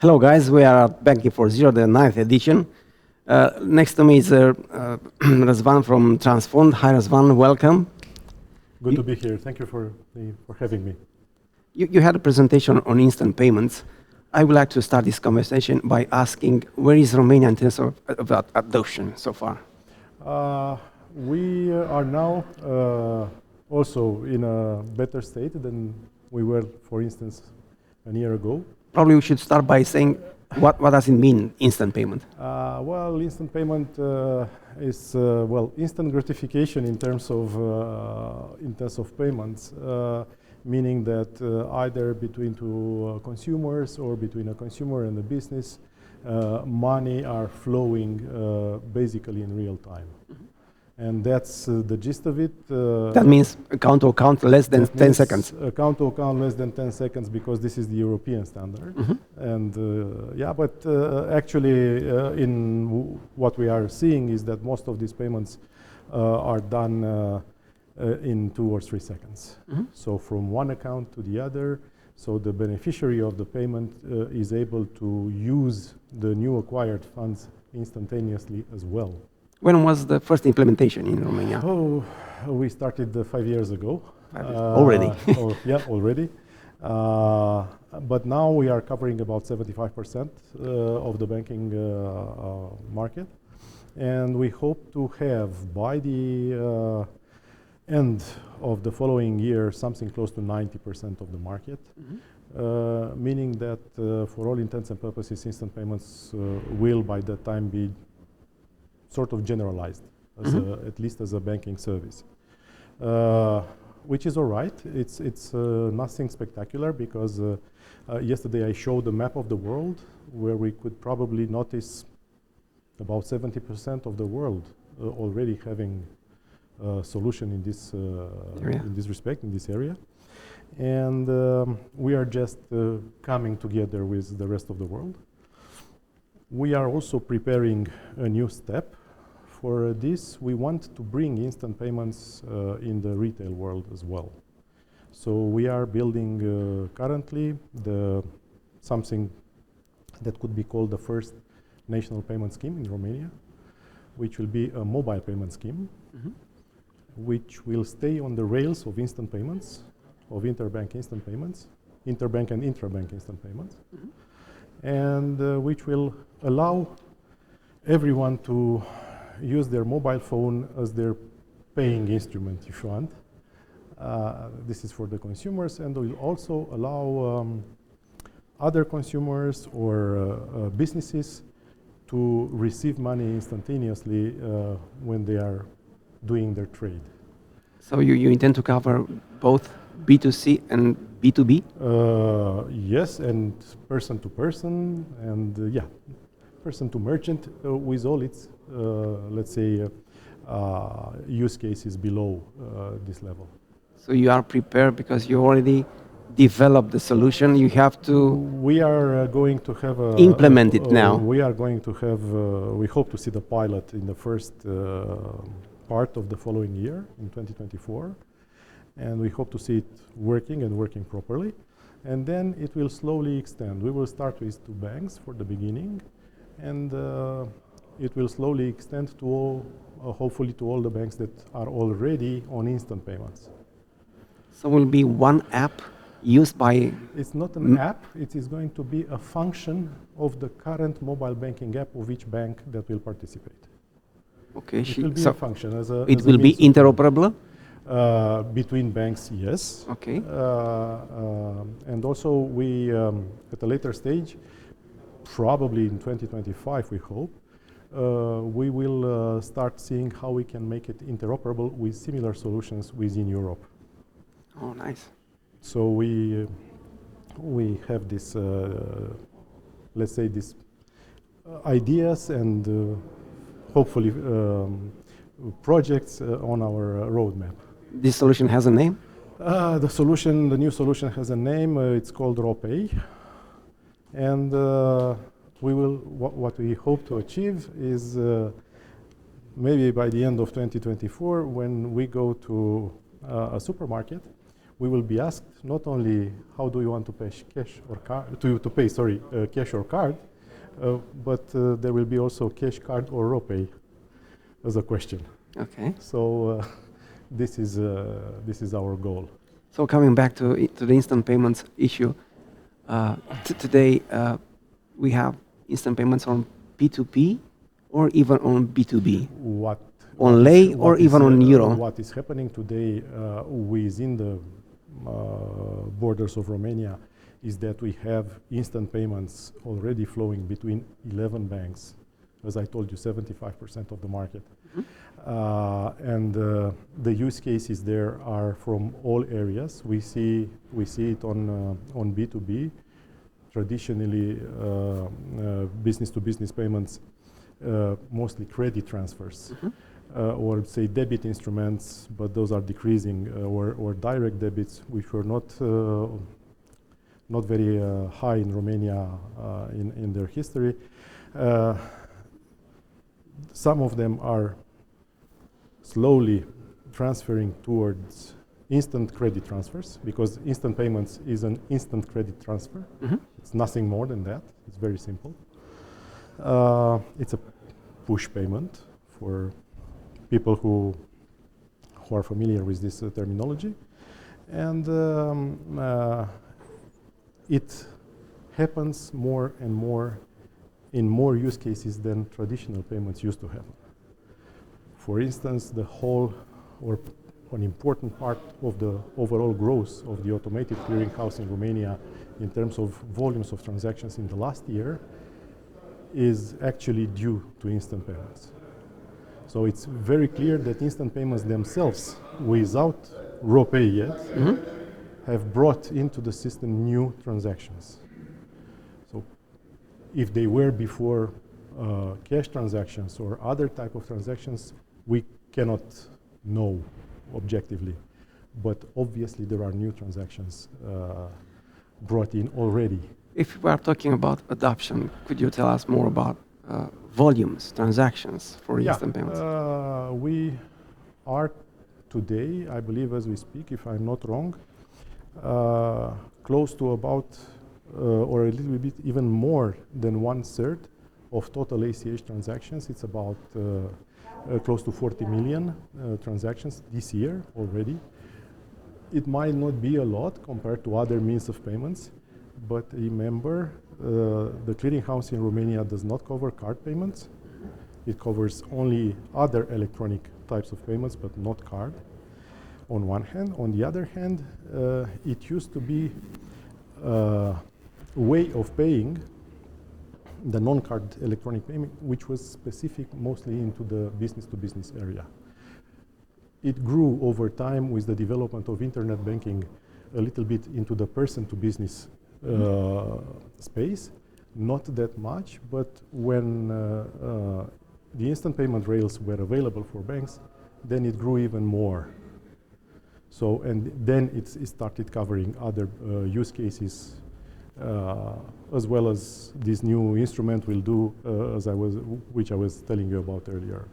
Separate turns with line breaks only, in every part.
Hello guys, we are at Banking for Zero, the 9th edition. Next to me is Razvan from TRANSFOND. Hi Razvan, welcome.
Good to be here. Thank you for having me.
You had a presentation on instant payments. I would like to start this conversation by asking, where is Romania in terms of adoption so far?
We are now also in a better state than we were, for instance, a year ago.
Probably we should start by saying, what does it mean, instant payment?
Well, instant payment is instant gratification in terms of payments, meaning that either between two consumers or between a consumer and a business, money are flowing basically in real time. Mm-hmm. And that's the gist of it.
That means account to account less than 10 seconds.
Account to account less than 10 seconds because this is the European standard. Mm-hmm. And actually in what we are seeing is that most of these payments are done in 2 or 3 seconds. Mm-hmm. So from one account to the other, so the beneficiary of the payment is able to use the new acquired funds instantaneously as well.
When was the first implementation in Romania?
Oh, we started 5 years ago.
Already?
Already. But now we are covering about 75% of the banking market. And we hope to have, by the end of the following year, something close to 90% of the market. Mm-hmm. Meaning that for all intents and purposes, instant payments will by that time be sort of generalized, as mm-hmm. At least as a banking service, which is all right. It's nothing spectacular because yesterday I showed a map of the world where we could probably notice about 70% of the world already having a solution in this respect, in this area. And we are just coming together with the rest of the world. We are also preparing a new step. For this, we want to bring instant payments in the retail world as well. So we are building currently something that could be called the first national payment scheme in Romania, which will be a mobile payment scheme, mm-hmm. which will stay on the rails of instant payments, of interbank instant payments, interbank and intrabank instant payments, mm-hmm. and which will allow everyone to use their mobile phone as their paying instrument, if you want. This is for the consumers, and will also allow other consumers or businesses to receive money instantaneously when they are doing their trade.
So you intend to cover both B2C and B2B?
Yes, and person to person, and person to merchant with all its, let's say, use cases below this level.
So you are prepared because you already developed the solution. You have to.
We are going to have
implement it now.
We are going to have. We hope to see the pilot in the first part of the following year in 2024, and we hope to see it working and working properly, and then it will slowly extend. We will start with 2 banks for the beginning. And it will slowly extend to all, hopefully to all the banks that are already on instant payments.
So will be one app used by...
It's not an app, it is going to be a function of the current mobile banking app of each bank that will participate.
Okay.
It will be a function as a...
It will be interoperable?
Between banks, yes.
Okay.
And also we, at a later stage, probably in 2025, we hope, we will start seeing how we can make it interoperable with similar solutions within Europe.
Oh, nice.
So we have this, let's say, these ideas and hopefully projects on our roadmap.
This solution has a name?
The new solution has a name. It's called RoPay. And what we hope to achieve is maybe by the end of 2024, when we go to a supermarket, we will be asked not only how do you want to pay cash or card, to pay, sorry, cash or card, but there will be also cash, card, or RoPay as a question.
Okay.
So this is our goal.
So coming back to the instant payments issue, today we have instant payments on P2P or even on B2B. On lei or even on euro?
What is happening today within the borders of Romania is that we have instant payments already flowing between 11 banks. As I told you, 75% of the market. Mm-hmm. And the use cases there are from all areas. We see it on B2B, traditionally business-to-business payments, mostly credit transfers. Mm-hmm. Or say debit instruments, but those are decreasing, or direct debits, which were not very high in Romania in their history. Some of them are slowly transferring towards instant credit transfers, because instant payments is an instant credit transfer. Mm-hmm. It's nothing more than that. It's very simple. It's a push payment for people who are familiar with this terminology, and it happens more and more in more use cases than traditional payments used to happen. For instance, the whole or an important part of the overall growth of the automated clearinghouse in Romania in terms of volumes of transactions in the last year is actually due to instant payments. So it's very clear that instant payments themselves, without RoPay yet, mm-hmm. have brought into the system new transactions. So if they were before cash transactions or other type of transactions, we cannot know objectively. But obviously there are new transactions brought in already.
If we are talking about adoption, could you tell us more about volumes, transactions for instant payments?
We are today, I believe as we speak, if I'm not wrong, close to about, or a little bit even more than 1/3 of total ACH transactions. It's about close to 40 million transactions this year already. It might not be a lot compared to other means of payments, but remember, the clearinghouse in Romania does not cover card payments. It covers only other electronic types of payments, but not card, on one hand. On the other hand, it used to be a way of paying the non-card electronic payment, which was specific mostly into the business-to-business area. It grew over time with the development of internet banking a little bit into the person-to-business space, not that much, but when the instant payment rails were available for banks, then it grew even more. So, and then it started covering other use cases, as well as this new instrument will do, which I was telling you about earlier,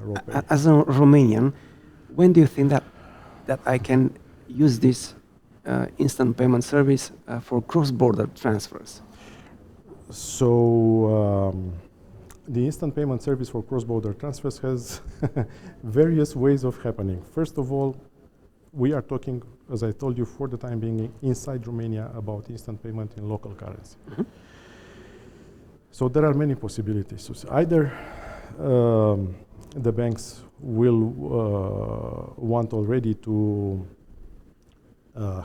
RoPay.
As a Romanian, when do you think that I can use this instant payment service for cross-border transfers?
So the instant payment service for cross-border transfers has various ways of happening. First of all, we are talking, as I told you, for the time being inside Romania about instant payment in local currency. Mm-hmm. So there are many possibilities. So either the banks will want already to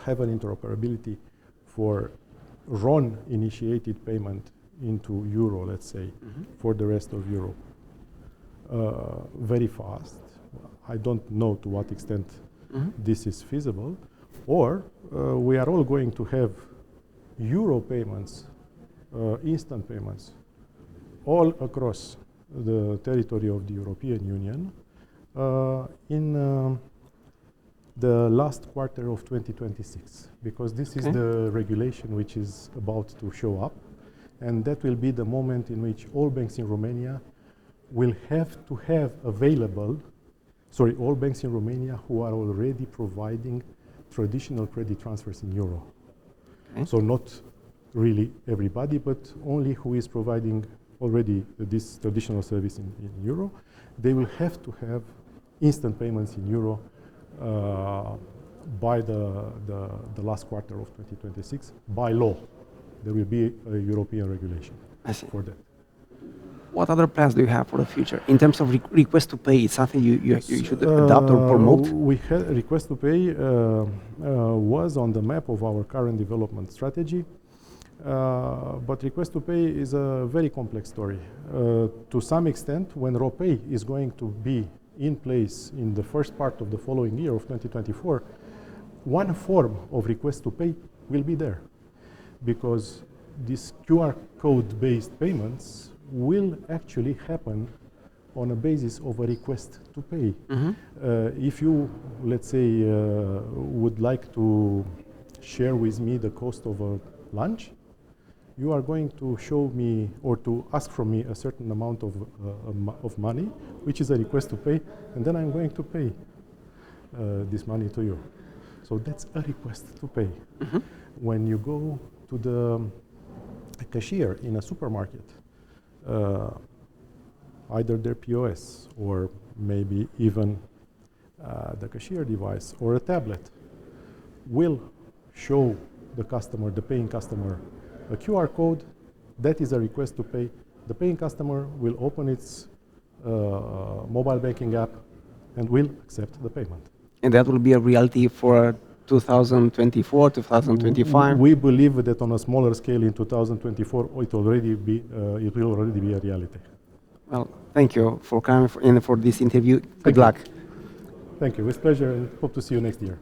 have an interoperability for RON-initiated payment into euro, let's say, mm-hmm. for the rest of Europe. Very fast. I don't know to what extent mm-hmm. this is feasible. Or we are all going to have euro payments, instant payments, all across the territory of the European Union in the last quarter of 2026, because this is the regulation which is about to show up, and that will be the moment in which all banks in Romania will have to have available, all banks in Romania who are already providing traditional credit transfers in euro.
Okay.
So not really everybody, but only who is providing already this traditional service in euro. They will have to have instant payments in euro by the last quarter of 2026 by law. There will be a European regulation for that.
What other plans do you have for the future in terms of request to pay? It's something you should adopt or promote?
We had request to pay was on the map of our current development strategy, but request to pay is a very complex story. To some extent, when RoPay is going to be in place in the first part of the following year of 2024, one form of request to pay will be there, because these QR code-based payments will actually happen on a basis of a request to pay. If you, let's say, would like to share with me the cost of a lunch, you are going to show me or to ask from me a certain amount of money, which is a request to pay, and then I'm going to pay this money to you. So that's a request to pay. When you go to the cashier in a supermarket, either their POS or maybe even the cashier device or a tablet will show the customer, the paying customer, a QR code. That is a request to pay. The paying customer will open its mobile banking app and will accept the payment.
And that will be a reality for 2024, 2025?
We believe that on a smaller scale in 2024, it will already be a reality.
Well, thank you for coming and for this interview. Good luck.
Thank you. With pleasure, and hope to see you next year.